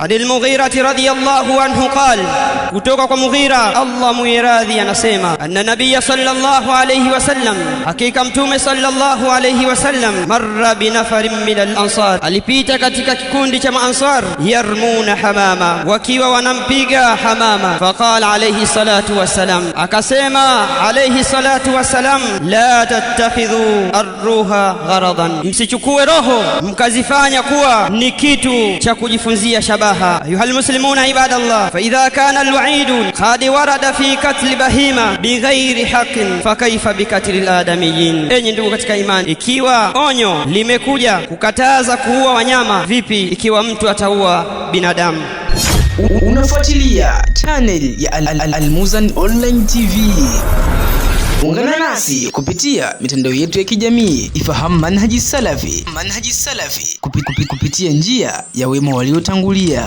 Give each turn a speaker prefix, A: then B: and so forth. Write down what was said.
A: Adil Mughirati radiyallahu anhu qala, kutoka kwa Mughira Allah muiradhi anasema, anna nabiyya sallallahu alayhi wasallam, hakika mtume sallallahu alayhi wasallam, marra binafarin min al-ansar, alipita katika kikundi cha maansar, yarmuna hamama, wakiwa wanampiga hamama. Faqala alayhi salatu wassalam, akasema alayhi salatu wassalam, la tattakhidhu arruha gharadan, msichukue roho mkazifanya kuwa ni kitu cha kujifunzia shabaha. Ayuhal muslimuna ibadallah, fa idha kana al-wa'id qad warada fi katl bahima bighairi haqqin fa kayfa bikatli al-adamiyyin. Enyi ndugu katika imani, ikiwa onyo limekuja kukataza kuua wanyama, vipi ikiwa mtu ataua binadamu?
B: Unafuatilia channel ya Al-Muzan Online TV. Ungana nasi kupitia mitandao yetu ya kijamii. Ifahamu manhaji salafi kupitia njia ya wema waliotangulia.